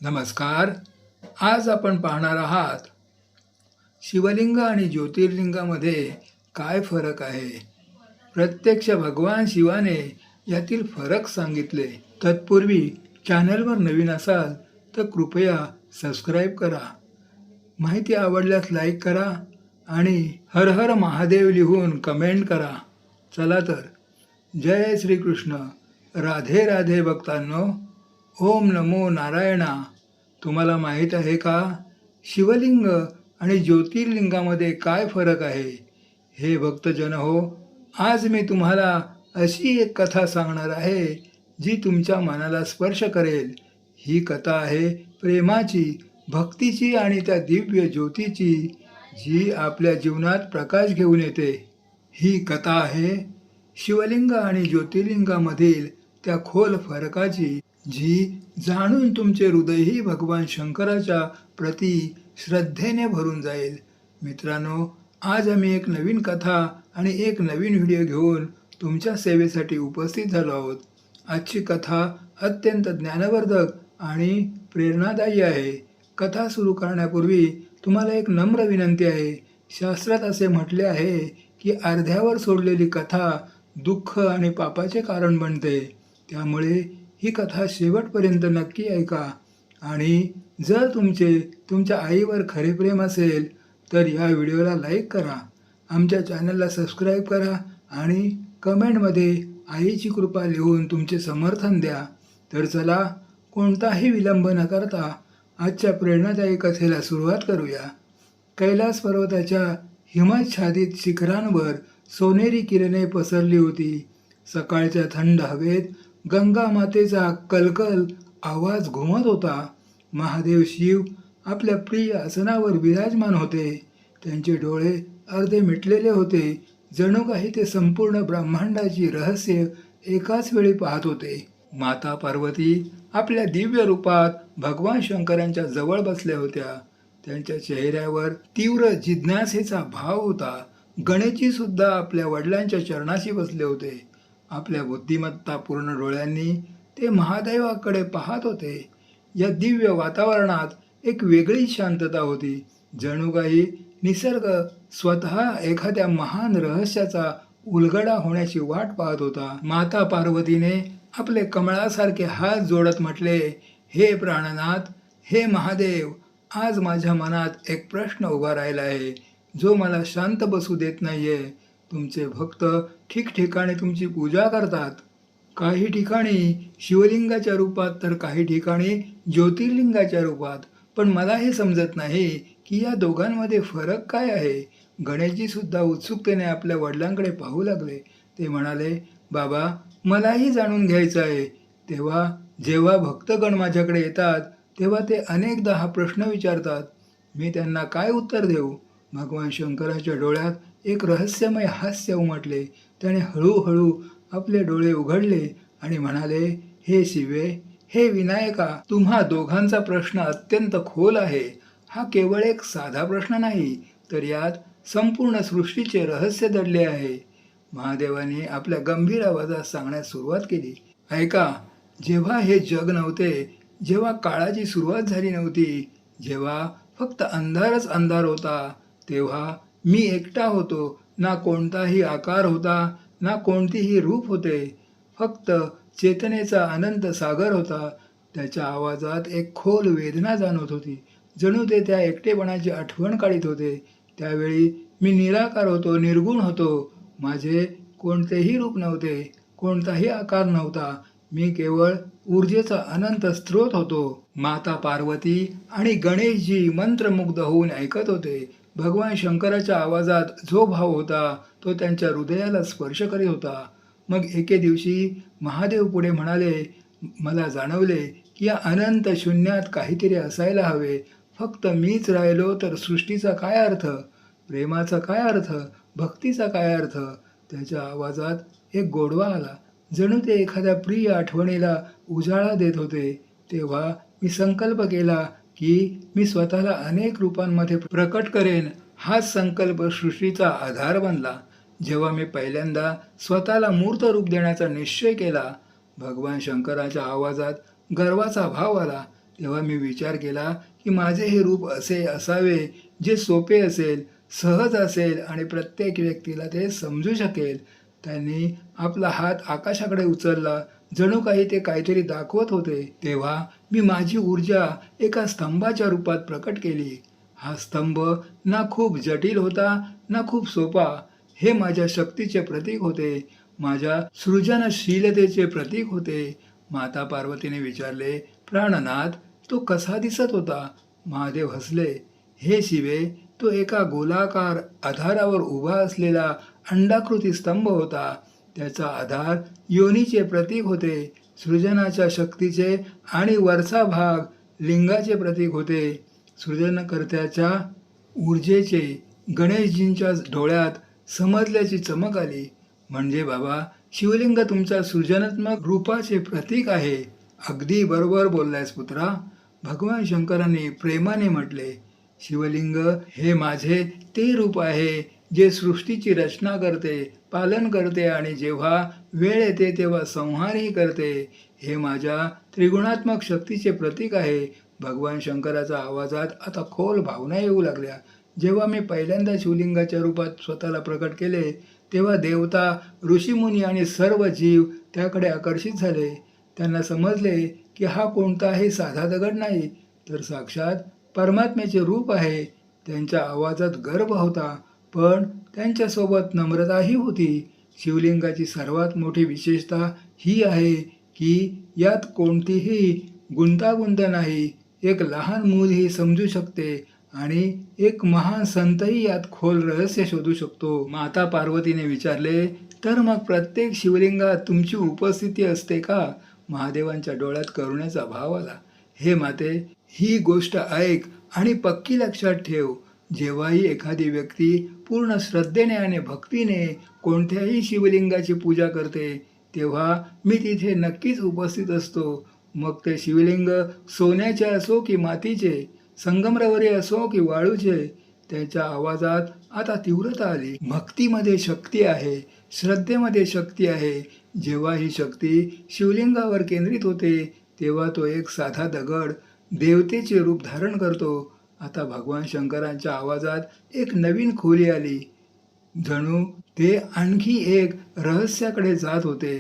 नमस्कार. आज आपण पाहणार आहात शिवलिंग आणि ज्योतिर्लिंगामध्ये काय फरक आहे. प्रत्यक्ष भगवान शिवाने यातील फरक सांगितले. तत्पूर्वी चॅनलवर नवीन असाल तर कृपया सबस्क्राईब करा. माहिती आवडल्यास लाईक करा आणि हर हर महादेव लिहून कमेंट करा. चला तर, जय श्रीकृष्ण. राधे राधे भक्तांनो. ओम नमो नारायणा. तुम्हाला माहीत आहे का, शिवलिंग आणि ज्योतिर्लिंगामध्ये काय फरक आहे. हे भक्तजन हो, आज मी तुम्हाला अशी एक कथा सांगणार आहे जी तुमच्या मनाला स्पर्श करेल. ही कथा आहे प्रेमाची, भक्तीची आणि त्या दिव्य ज्योतीची जी आपल्या जीवनात प्रकाश घेऊन येते. ही कथा आहे शिवलिंग आणि ज्योतिर्लिंगामधील त्या खोल फरकाची, जी जाणून तुमचे हृदयही भगवान शंकराच्या प्रती श्रद्धेने भरून जाईल. मित्रांनो, आज आम्ही एक नवीन कथा आणि एक नवीन व्हिडिओ घेऊन तुमच्या सेवेसाठी उपस्थित झालो आहोत. आजची कथा अत्यंत ज्ञानवर्धक आणि प्रेरणादायी आहे. कथा सुरू करण्यापूर्वी तुम्हाला एक नम्र विनंती आहे. शास्त्रात असे म्हटले आहे की अर्ध्यावर सोडलेली कथा दुःख आणि पापाचे कारण बनते. त्यामुळे ही कथा शेवटपर्यंत नक्की ऐका. आणि जर तुमच्या आईवर खरे प्रेम असेल तर या व्हिडिओला लाईक करा, आमच्या चॅनलला सबस्क्राईब करा आणि कमेंटमध्ये आईची कृपा लिहून तुमचे समर्थन द्या. तर चला, कोणताही विलंब न करता आजच्या प्रेरणादायी कथेला सुरुवात करूया. कैलास पर्वताच्या हिमच्छादित शिखरांवर सोनेरी किरणे पसरली होती. सकाळच्या थंड हवेत गंगा मातेचा कलकल आवाज घुमत होता. महादेव शिव आपल्या प्रिय आसनावर विराजमान होते. त्यांचे डोळे अर्धे मिटलेले होते, जणू काही ते संपूर्ण ब्रह्मांडाची रहस्य एकाच वेळी पाहत होते. माता पार्वती आपल्या दिव्य रूपात भगवान शंकरांच्या जवळ बसल्या होत्या. त्यांच्या चेहऱ्यावर तीव्र जिज्ञासेचा भाव होता. गणेशजी सुद्धा आपल्या वडिलांच्या चरणाशी बसले होते. आपल्या बुद्धिमत्तापूर्ण डोळ्यांनी ते महादेवाकडे पाहत होते. या दिव्य वातावरणात एक वेगळी शांतता होती, जणू काही निसर्ग स्वतः एखाद्या महान रहस्याचा उलगडा होण्याची वाट पाहत होता. माता पार्वतीने आपले कमळासारखे हात जोडत म्हटले, हे प्राणनाथ, हे महादेव, आज माझ्या मनात एक प्रश्न उभा राहिला आहे जो मला शांत बसू देत नाहीये. तुमचे भक्त ठिकठिकाणी तुमची पूजा करतात, काही ठिकाणी शिवलिंगाच्या रूपात तर काही ठिकाणी ज्योतिर्लिंगाच्या रूपात. पण मला हे समजत नाही की या दोघांमध्ये फरक काय आहे. गणेशजी सुद्धा उत्सुकतेने आपल्या वडिलांकडे पाहू लागले. ते म्हणाले, बाबा, मलाही जाणून घ्यायचं आहे. जेव्हा भक्तगण माझ्याकडे येतात तेव्हा ते अनेकदा हा प्रश्न विचारतात. मी त्यांना काय उत्तर देऊ. भगवान शंकराच्या डोळ्यात एक रहस्यमय हास्य उमटले. त्याने हळूहळू आपले डोळे उघडले आणि म्हणाले, हे शिवे, हे विनायका, तुम्हा दोघांचा प्रश्न अत्यंत खोल आहे. हा केवळ एक साधा प्रश्न नाही, तर यात संपूर्ण सृष्टीचे रहस्य दडले आहे. महादेवाने आपल्या गंभीर आवाजात सांगण्यास सुरुवात केली. ऐका, जेव्हा हे जग नव्हते, जेव्हा काळाची सुरुवात झाली नव्हती, जेव्हा फक्त अंधारच अंधार होता, तेव्हा मी एकटा होतो. ना कोणताही आकार होता, ना कोणतीही रूप होते. फक्त चेतनेचा अनंत सागर होता. त्याच्या आवाजात एक खोल वेदना जाणवत होती, जणू ते त्या एकटेपणाची आठवण काढीत होते. त्यावेळी मी निराकार होतो, निर्गुण होतो. माझे कोणतेही रूप नव्हते, कोणताही आकार नव्हता. मी केवळ ऊर्जेचा अनंत स्रोत होतो. माता पार्वती आणि गणेशजी मंत्रमुग्ध होऊन ऐकत होते. भगवान शंकराच्या आवाजात जो भाव होता तो त्यांच्या हृदयाला स्पर्श करीत होता. मग एके दिवशी महादेव पुढे म्हणाले, मला जाणवले की या अनंत शून्यात काहीतरी असायला हवे. फक्त मीच राहिलो तर सृष्टीचा काय अर्थ, प्रेमाचा काय अर्थ, भक्तीचा काय अर्थ. त्याच्या आवाजात एक गोडवा आला, जणू ते एखाद्या प्रिय आठवणीला उजाळा देत होते. तेव्हा मी संकल्प केला की मी स्वतःला अनेक रूपांमध्ये प्रकट करेन. हाच संकल्प सृष्टीचा आधार बनला. जेव्हा मी पहिल्यांदा स्वतःला मूर्त रूप देण्याचा निश्चय केला, भगवान शंकराच्या आवाजात गर्वाचा भाव आला. तेव्हा मी विचार केला की माझे हे रूप असे असावे जे सोपे असेल, सहज असेल आणि प्रत्येक व्यक्तीला ते समजू शकेल. त्यांनी आपला हात आकाशाकडे उचलला, जणू काही ते काहीतरी दाखवत होते. तेव्हा मी माझी ऊर्जा एका स्तंभाच्या रूपात प्रकट केली. हा स्तंभ ना खूप जटिल होता ना खूप सोपा. हे माझ्या शक्तीचे प्रतीक होते, माझ्या सृजनशीलतेचे प्रतीक होते. माता पार्वतीने विचारले, प्राणनाथ, तो कसा दिसत होता? महादेव हसले, हे शिवे, तो एका गोलाकार आधारावर उभा असलेला अंडाकृती स्तंभ होता. त्याचा आधार योनीचे प्रतीक होते, सृजनाच्या शक्तीचे, आणि वरचा भाग लिंगाचे प्रतीक होते, सृजनकर्त्याच्या ऊर्जेचे. गणेशजींच्या डोळ्यात समजल्याची चमक आली. म्हणजे बाबा, शिवलिंग तुमच्या सृजनात्मक रूपाचे प्रतीक आहे. अगदी बरोबर बोललायस पुत्रा, भगवान शंकरांनी प्रेमाने म्हटले. शिवलिंग हे माझे ते रूप आहे जे सृष्टीची रचना करते, पालन करते आणि जेव्हा वेळ येते तेव्हा संहारही करते. हे माझ्या त्रिगुणात्मक शक्तीचे प्रतीक आहे. भगवान शंकराच्या आवाजात आता खोल भावना येऊ लागल्या. जेव्हा मी पहिल्यांदा शिवलिंगाच्या रूपात स्वतःला प्रकट केले तेव्हा देवता, ऋषीमुनी आणि सर्व जीव त्याकडे आकर्षित झाले. त्यांना समजले की हा कोणताही साधा दगड नाही, तर साक्षात परमात्म्याचे रूप आहे. त्यांच्या आवाजात गर्व होता, पण त्यांच्यासोबत नम्रताही होती. शिवलिंगाची सर्वात मोठी विशेषता ही आहे की यात कोणतीही गुंतागुंत नाही. एक लहान मूलही समजू शकते आणि एक महान संतही यात खोल रहस्य शोधू शकतो. माता पार्वतीने विचारले, तर मग प्रत्येक शिवलिंगात तुमची उपस्थिती असते का? महादेवांच्या डोळ्यात करुण्याचा भाव आला. हे माते, ही गोष्ट ऐक आणि पक्की लक्षात ठेव. जेव्हाही एखादी व्यक्ती पूर्ण श्रद्धेने आणि भक्तीने कोणत्याही शिवलिंगाची पूजा करते तेव्हा मी तिथे नक्कीच उपस्थित असतो. मग ते शिवलिंग सोन्याचे असो की मातीचे, संगमरवरी असो की वाळूचे. त्याच्या आवाजात आता तीव्रता आली. भक्तीमध्ये शक्ती आहे, श्रद्धेमध्ये शक्ती आहे. जेव्हा ही शक्ती शिवलिंगावर केंद्रित होते तेव्हा तो एक साधा दगड देवतेचे रूप धारण करतो. आता भगवान शंकरांच्या आवाजात एक नवीन खोली आली. जणू ते आणखी एक रहस्याकडे जात होते.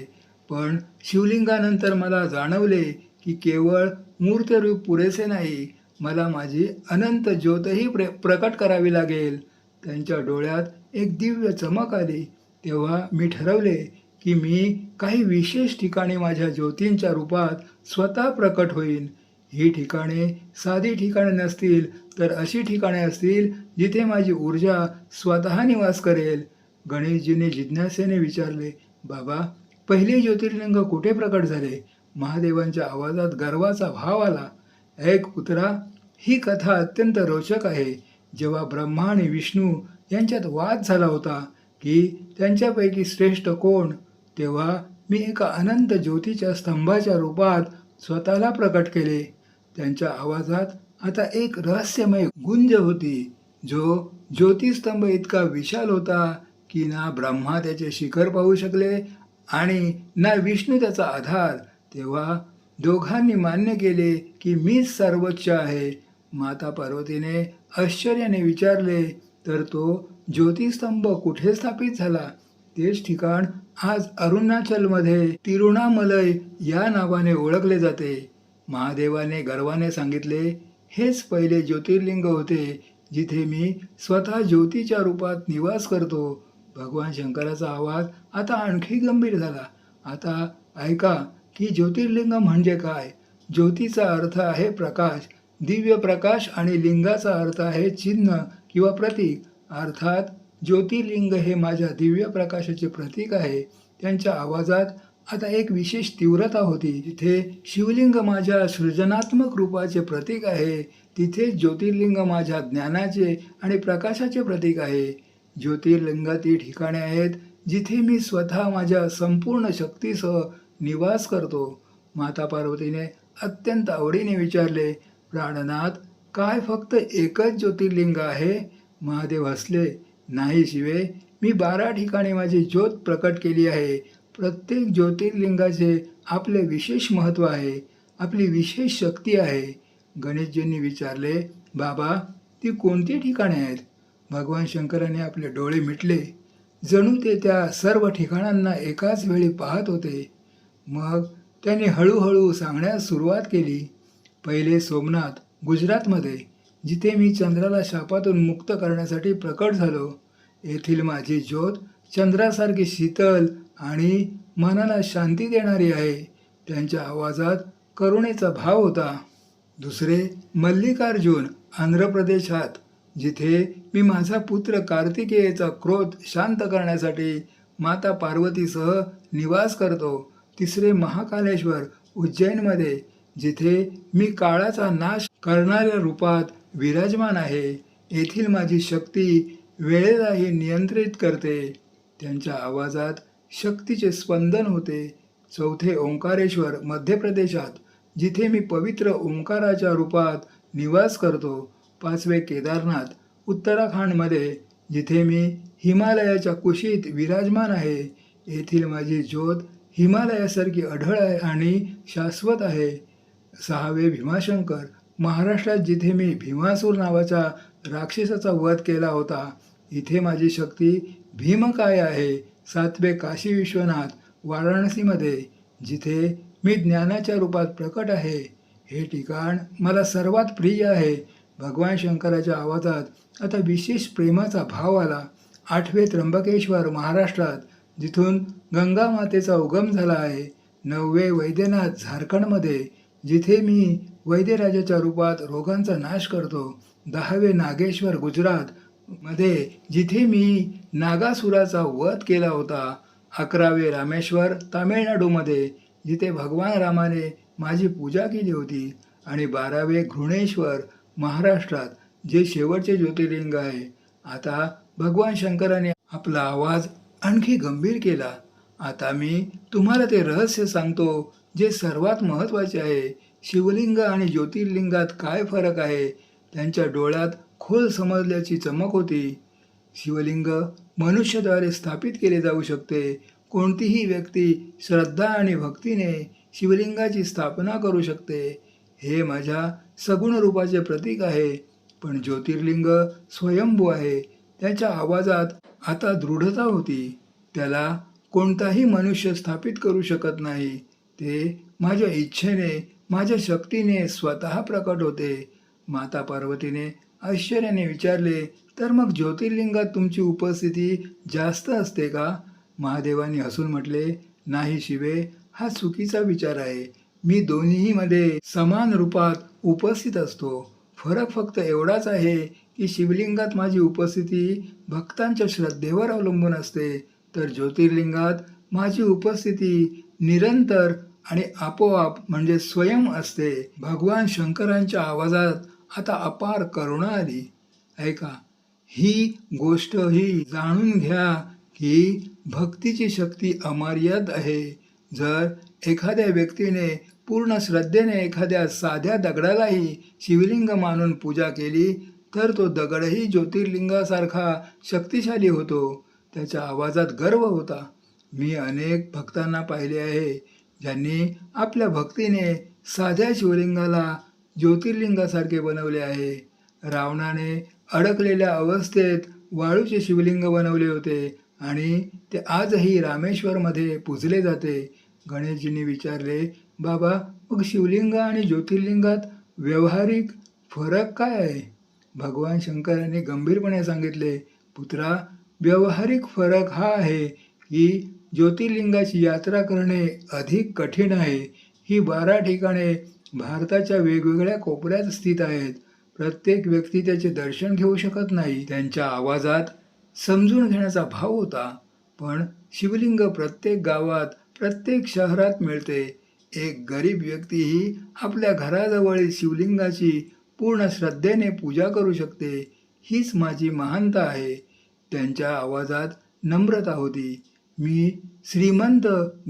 पण शिवलिंगानंतर मला जाणवले की केवळ मूर्तरूप पुरेसे नाही, मला माझी अनंत ज्योतही प्रकट करावी लागेल. त्यांच्या डोळ्यात एक दिव्य चमक आली. तेव्हा मी ठरवले की मी काही विशेष ठिकाणी माझ्या ज्योतींच्या रूपात स्वतः प्रकट होईन. ही ठिकाणे साधी ठिकाणे नसतील, तर अशी ठिकाणे असतील जिथे माझी ऊर्जा स्वतः निवास करेल. गणेशजीने जिज्ञासेने विचारले, बाबा, पहिले ज्योतिर्लिंग कुठे प्रकट झाले? महादेवांच्या आवाजात गर्वाचा भाव आला. ऐक पुत्रा, ही कथा अत्यंत रोचक आहे. जेव्हा ब्रह्मा आणि विष्णू यांच्यात वाद झाला होता की त्यांच्यापैकी श्रेष्ठ कोण, तेव्हा मी एका अनंत ज्योतीच्या स्तंभाच्या रूपात स्वतःला प्रकट केले. त्यांच्या आवाजात आता एक रहस्यमय गुंज होती. जो ज्योतिस्तंभ इतका विशाल होता की ना ब्रह्मा त्याचे शिखर पाहू शकले आणि ना विष्णू त्याचा आधार. तेव्हा दोघांनी मान्य केले की मीच सर्वोच्च आहे. माता पार्वतीने आश्चर्याने विचारले, तर तो ज्योतिस्तंभ कुठे स्थापित झाला? तेच ठिकाण आज अरुणाचलमध्ये तिरुणामलई या नावाने ओळखले जाते. महादेवाने गर्वाने सांगितले, हेच पहिले ज्योतिर्लिंग होते जिथे मी स्वतः ज्योतीच्या रूपात निवास करतो. भगवान शंकराचा आवाज आता आणखी गंभीर झाला. आता ऐका की ज्योतिर्लिंग म्हणजे काय. ज्योतीचा अर्थ आहे प्रकाश, दिव्य प्रकाश, आणि लिंगाचा अर्थ आहे चिन्ह किंवा प्रतीक. अर्थात ज्योतिर्लिंग हे माझ्या दिव्य प्रकाशाचे प्रतीक आहे. त्यांच्या आवाजात आता एक विशेष तीव्रता होती. जिथे शिवलिंग माझ्या सृजनात्मक रूपाचे प्रतीक आहे, तिथे ज्योतिर्लिंग माझ्या ज्ञानाचे आणि प्रकाशाचे प्रतीक आहे. ज्योतिर्लिंग ती ठिकाणे आहेत जिथे मी स्वतः माझ्या संपूर्ण शक्तीसह निवास करतो. माता पार्वतीने अत्यंत आवडीने विचारले, प्राणनाथ, काय फक्त एकच ज्योतिर्लिंग आहे? महादेव हसले, नाही शिवे, मी 12 ठिकाणी माझी ज्योत प्रकट केली आहे. प्रत्येक ज्योतिर्लिंगाचे आपले विशेष महत्त्व आहे, आपली विशेष शक्ती आहे. गणेशजींनी विचारले, बाबा ती कोणती ठिकाणे आहेत? भगवान शंकराने आपले डोळे मिटले. जणू ते त्या सर्व ठिकाणांना एकाच वेळी पाहत होते. मग त्यांनी हळूहळू सांगण्यास सुरुवात केली. पहिले सोमनाथ गुजरातमध्ये, जिथे मी चंद्राला शापातून मुक्त करण्यासाठी प्रकट झालो. येथील माझी ज्योत चंद्रासारखी शीतल आणि मनाला शांती देणारी आहे. त्यांच्या आवाजात करुणेचा भाव होता. दुसरे मल्लिकार्जुन आंध्र प्रदेशात, जिथे मी माझा पुत्र कार्तिकेयचा क्रोध शांत करण्यासाठी माता पार्वतीसह निवास करतो. तिसरे महाकालेश्वर उज्जैनमध्ये, जिथे मी काळाचा नाश करणाऱ्या रूपात विराजमान आहे. येथील माझी शक्ती वेळेलाही नियंत्रित करते. त्यांच्या आवाजात शक्तीचे स्पंदन होते. चौथे ओंकारेश्वर मध्य प्रदेशात, जिथे मी पवित्र ओंकाराच्या रूपात निवास करतो. पाचवे केदारनाथ उत्तराखंडमध्ये, जिथे मी हिमालयाच्या कुशीत विराजमान आहे. येथील माझी ज्योत हिमालयासारखी अढळ आहे आणि शाश्वत आहे. सहावे भीमाशंकर महाराष्ट्रात, जिथे मी भीमासूर नावाच्या राक्षसाचा वध केला होता. इथे माझी शक्ती भीमकाय आहे. सातवे काशी विश्वनाथ वाराणसीमध्ये, जिथे मी ज्ञानाच्या रूपात प्रकट आहे. हे ठिकाण मला सर्वात प्रिय आहे. भगवान शंकराच्या आवाजात आता विशेष प्रेमाचा भाव आला. आठवे त्र्यंबकेश्वर महाराष्ट्रात, जिथून गंगा मातेचा उगम झाला आहे. नववे वैद्यनाथ झारखंडमध्ये, जिथे मी वैद्यराजाच्या रूपात रोगांचा नाश करतो. दहावे नागेश्वर गुजरात मध्ये, जिथे मी नागासुराचा वध केला होता. 11वे रामेश्वर तामिळनाडूमध्ये, जिथे भगवान रामाने माझी पूजा केली होती. आणि 12वे घृणेश्वर महाराष्ट्रात, जे शेवटचे ज्योतिर्लिंग आहे. आता भगवान शंकराने आपला आवाज आणखी गंभीर केला. आता मी तुम्हाला ते रहस्य सांगतो जे सर्वात महत्त्वाचे आहे. शिवलिंग आणि ज्योतिर्लिंगात काय फरक आहे? त्यांच्या डोळ्यात खोल समजल्याची चमक होती. शिवलिंग मनुष्याद्वारे स्थापित केले जाऊ शकते. कोणतीही व्यक्ती श्रद्धा आणि भक्तीने शिवलिंगाची स्थापना करू शकते. हे माझ्या सगुण रूपाचे प्रतीक आहे. पण ज्योतिर्लिंग स्वयंभू आहे. त्याच्या आवाजात आता दृढता होती. त्याला कोणताही मनुष्य स्थापित करू शकत नाही. ते माझ्या इच्छेने, माझ्या शक्तीने स्वतः प्रकट होते. माता पार्वतीने आश्चर्याने विचारले, तर मग ज्योतिर्लिंगात तुमची उपस्थिती जास्त असते का? महादेवाने हसून म्हटले, नाही शिवे, हा चुकीचा विचार आहे. मी दोन्हीमध्ये समान रूपात उपस्थित असतो. फरक फक्त एवढाच आहे की शिवलिंगात माझी उपस्थिती भक्तांच्या श्रद्धेवर अवलंबून असते, तर ज्योतिर्लिंगात माझी उपस्थिती निरंतर आणि आपोआप म्हणजे स्वयं असते. भगवान शंकरांच्या आवाजात आता अपार करुणा आली. ऐका, ही गोष्ट ही जाणून घ्या की भक्तीची शक्ती अमर्याद आहे. जर एखाद्या व्यक्तीने पूर्ण श्रद्धेने एखाद्या साध्या दगडालाही शिवलिंग मानून पूजा केली, तर तो दगडही ज्योतिर्लिंगासारखा शक्तिशाली होतो. त्याच्या आवाजात गर्व होता. मी अनेक भक्तांना पाहिले आहे, ज्यांनी आपल्या भक्तीने साध्या शिवलिंगाला ज्योतिर्लिंगासारखे बनवले आहे. रावणाने अडकलेल्या अवस्थेत वाळूचे शिवलिंग बनवले होते आणि ते आजही रामेश्वरमध्ये पूजले जाते. गणेशजींनी विचारले, बाबा मग शिवलिंग आणि ज्योतिर्लिंगात व्यावहारिक फरक काय आहे? भगवान शंकरांनी गंभीरपणे सांगितले, पुत्रा, व्यावहारिक फरक हा आहे की ज्योतिर्लिंगाची यात्रा करणे अधिक कठीण आहे. ही 12 ठिकाणे भारताच्या वेगवेगळ्या कोपऱ्यात स्थित आहेत. प्रत्येक व्यक्ती त्याचे दर्शन घेऊ शकत नाही. त्यांच्या आवाजात समजून घेण्याचा भाव होता. पण शिवलिंग प्रत्येक गावात, प्रत्येक शहरात मिळते. एक गरीब व्यक्तीही आपल्या घराजवळील शिवलिंगाची पूर्ण श्रद्धेने पूजा करू शकते. हीच माझी महानता आहे. त्यांच्या आवाजात नम्रता होती. मी श्रीमंत,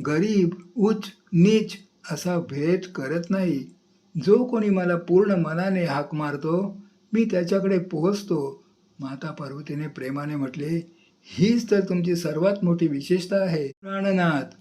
गरीब, उच्च, नीच असा भेद करत नाही. जो कोणी मला पूर्ण मनाने हाक मारतो, मी त्याच्याकडे पोहोचतो. माता पार्वतीने प्रेमाने म्हटले, हीच तर तुमची सर्वात मोठी विशेषता आहे प्राणनाथ.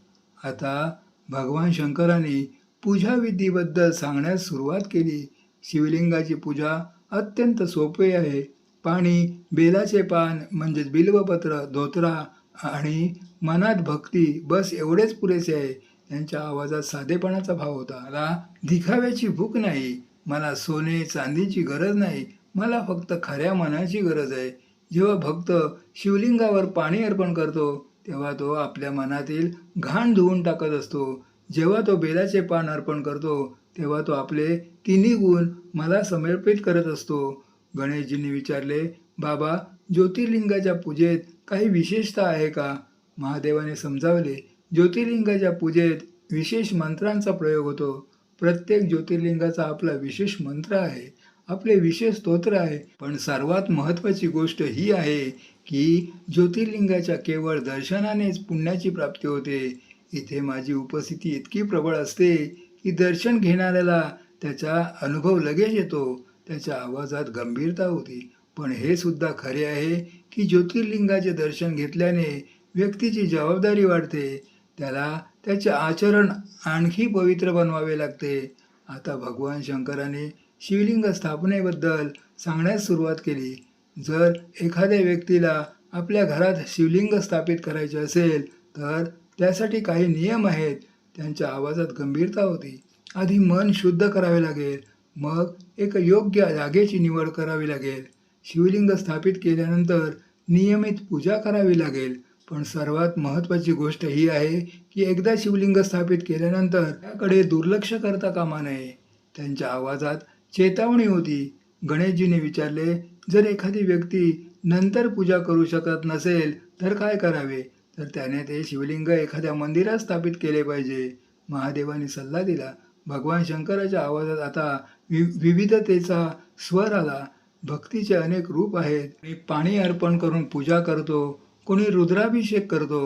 आता भगवान शंकरांनी पूजाविधीबद्दल सांगण्यास सुरुवात केली. शिवलिंगाची पूजा अत्यंत सोपी आहे. पाणी, बेलाचे पान म्हणजेच बिल्वपत्र, धोतरा आणि मनात भक्ती बस एवढेच पुरेसे आहे. त्यांच्या आवाजात साधेपणाचा भाव होता. मला दिखाव्याची भूक नाही, मला सोने चांदीची गरज नाही, मला फक्त खऱ्या मनाची गरज आहे. जेव्हा भक्त शिवलिंगावर पाणी अर्पण करतो तेव्हा तो आपल्या मनातील घाण धुवून टाकत असतो. जेव्हा तो बेलाचे पान अर्पण करतो तेव्हा तो आपले तिन्ही गुण मला समर्पित करत असतो. गणेशजींनी विचारले, बाबा, ज्योतिर्लिंगाच्या पूजेत काही विशेषता आहे का? महादेवाने समजावले, ज्योतिर्लिंगाच्या पूजेत विशेष मंत्रांचा प्रयोग होतो. प्रत्येक ज्योतिर्लिंगाचा आपला विशेष मंत्र आहे, आपले विशेष स्तोत्र आहे. पण सर्वात महत्त्वाची गोष्ट ही आहे की ज्योतिर्लिंगाच्या केवळ दर्शनानेच पुण्याची प्राप्ती होते. इथे माझी उपस्थिती इतकी प्रबळ असते की दर्शन घेणाऱ्याला त्याचा अनुभव लगेच येतो. त्याच्या आवाजात गंभीरता होती. पण हे सुद्धा खरे आहे की ज्योतिर्लिंगाचे दर्शन घेतल्याने व्यक्तीची जबाबदारी वाढते. त्याला त्याचे आचरण आणखी पवित्र बनवावे लागते. आता भगवान शंकराने शिवलिंग स्थापनेबद्दल सांगण्यास सुरुवात केली. जर एखाद्या व्यक्तीला आपल्या घरात शिवलिंग स्थापित करायचे असेल तर त्यासाठी काही नियम आहेत. त्यांच्या आवाजात गंभीरता होती. आधी मन शुद्ध करावे लागेल, मग एक योग्य जागेची निवड करावी लागेल. शिवलिंग स्थापित केल्यानंतर नियमित पूजा करावी लागेल. पण सर्वात महत्त्वाची गोष्ट ही आहे की एकदा शिवलिंग स्थापित केल्यानंतर त्याकडे दुर्लक्ष करता कामा नये. त्यांच्या आवाजात चेतावणी होती. गणेशजीने विचारले, जर एखादी व्यक्ती नंतर पूजा करू शकत नसेल तर काय करावे? तर त्याने ते शिवलिंग एखाद्या मंदिरात स्थापित केले पाहिजे. महादेवाने सल्ला दिला. भगवान शंकराच्या आवाजात आता विविधतेचा स्वर आला. भक्तीचे अनेक रूप आहेत. कोणी पाणी अर्पण करून पूजा करतो, कोणी रुद्राभिषेक करतो,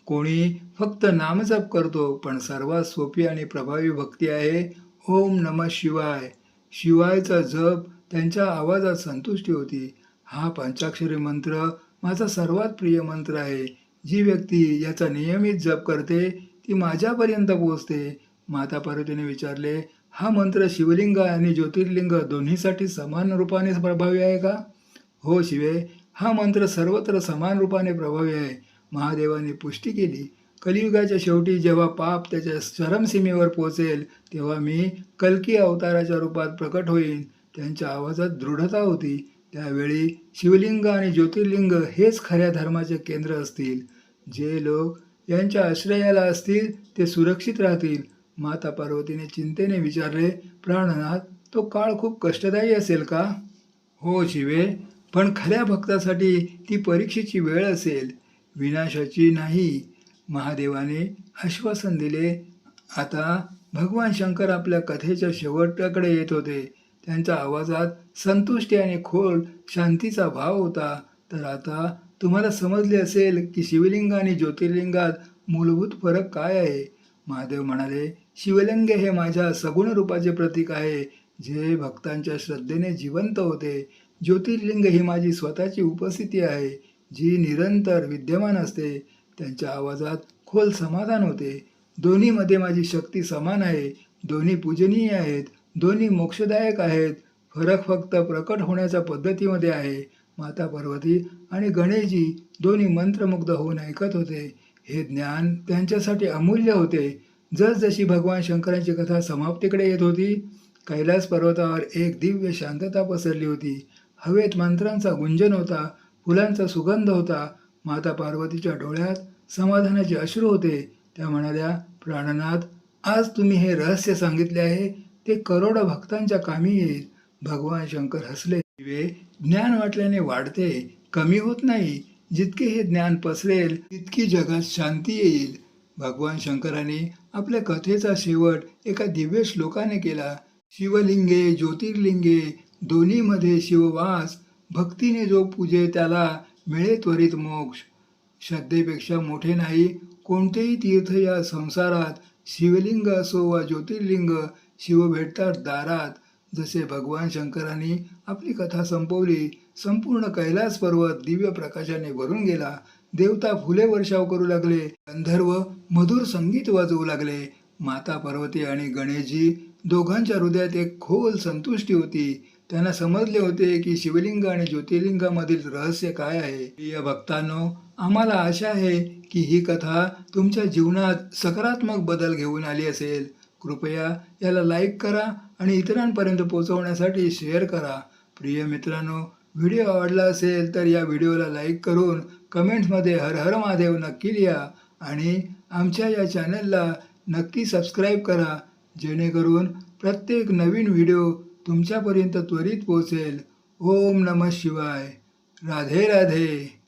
कोणी फक्त नामजप करतो. पण सर्वात सोपी आणि प्रभावी भक्ती आहे ओम नमः शिवाय. शिवायचा जप त्यांच्या आवाजात संतुष्टी होती. हा पंचाक्षरी मंत्र माझा सर्वात प्रिय मंत्र आहे. जी व्यक्ती याचा नियमित जप करते ती माझ्यापर्यंत पोहोचते. माता पार्वतीने विचारले, हा मंत्र शिवलिंग आणि ज्योतिर्लिंग दोन्हीसाठी समान रूपाने प्रभावी आहे का? हो शिवे, हा मंत्र सर्वत्र समान रूपाने प्रभावी आहे. महादेवाने पुष्टी केली. कलियुगाच्या शेवटी जेव्हा पाप त्याच्या चरमसीमेवर पोहोचेल तेव्हा मी कल्की अवताराच्या रूपात प्रकट होईन. त्यांच्या आवाजात दृढता होती. त्यावेळी शिवलिंग आणि ज्योतिर्लिंग हेच खऱ्या धर्माचे केंद्र असतील. जे लोक यांच्या आश्रयाला असतील ते सुरक्षित राहतील. माता पार्वतीने चिंतेने विचारले, प्राणनाथ, तो काळ खूप कष्टदायी असेल का? हो शिवे, पण खऱ्या भक्तासाठी ती परीक्षेची वेळ असेल, विनाशाची नाही. महादेवाने आश्वासन दिले. आता भगवान शंकर आपल्या कथेच्या शेवटाकडे येत होते. त्यांच्या आवाजात संतुष्टी आणि खोल शांतीचा भाव होता. तर आता तुम्हाला समजले असेल की शिवलिंग आणि ज्योतिर्लिंगात मूलभूत फरक काय आहे. महादेव म्हणाले, शिवलिंग हे माझ्या सगुण रूपाचे प्रतीक आहे, जे भक्तांच्या श्रद्धेने जिवंत होते. ज्योतिर्लिंग ही माझी स्वतःची उपस्थिती आहे, जी निरंतर विद्यमान असते. त्यांच्या आवाजात खोल समाधान होते. दोन्हीमध्ये माझी शक्ती समान आहे. दोन्ही पूजनीय आहेत, दोन्ही मोक्षदायक आहेत. फरक फक्त प्रकट होण्याच्या पद्धतीमध्ये आहे. माता पार्वती आणि गणेशजी दोन्ही मंत्रमुग्ध होऊन ऐकत होते. हे ज्ञान त्यांच्यासाठी अमूल्य होते. जसजशी भगवान शंकरांची कथा समाप्तीकडे येत होती, कैलास पर्वतावर एक दिव्य शांतता पसरली होती. हवेत मंत्रांचा गुंजन होता, फुलांचा सुगंध होता. माता पार्वतीच्या डोळ्यात समाधानाचे अश्रू होते. त्या म्हणाल्या, प्राणनाथ, आज तुम्ही हे रहस्य सांगितले आहे ते करोडो भक्तांच्या कामी येईल. भगवान शंकर हसले. ज्ञान वाटल्याने वाढते, कमी होत नाही. जितके हे ज्ञान पसरेल तितकी जगात शांती येईल. भगवान शंकराने आपल्या कथेचा शेवट एका दिव्य श्लोकाने केला. शिवलिंगे ज्योतिर्लिंगे दोन्हीमध्ये शिववास. भक्तीने जो पूजे त्याला मिळे त्वरित मोक्ष. श्रद्धेपेक्षा मोठे नाही कोणतेही तीर्थ या संसारात. शिवलिंग असो वा ज्योतिर्लिंग, शिव भेटतात दारात. जसे भगवान शंकरांनी आपली कथा संपवली, संपूर्ण कैलास पर्वत दिव्य प्रकाशाने भरून गेला. देवता फुले वर्षाव करू लागले, गंधर्व मधुर संगीत वाजवू लागले. माता पार्वती आणि गणेशजी दोघांच्या हृदयात एक खोल संतुष्टी होती. त्यांना समजले होते की शिवलिंग आणि ज्योतिर्लिंगामधील रहस्य काय आहे. प्रिय भक्तांनो, आम्हाला आशा आहे की ही कथा तुमच्या जीवनात सकारात्मक बदल घेऊन आली असेल. कृपया याला लाईक करा आणि इतरांपर्यंत पोहोचवण्यासाठी शेअर करा. प्रिय मित्रांनो, व्हिडिओ आवडला असेल तर या व्हिडिओला लाईक करून कमेंट्समध्ये हर हर महादेव नक्की लिहा आणि आमच्या या चॅनलला नक्की सबस्क्राईब करा, जेणेकरून प्रत्येक नवीन व्हिडिओ तुमच्यापर्यंत त्वरित पोहोचेल. ओम नमः शिवाय. राधे राधे.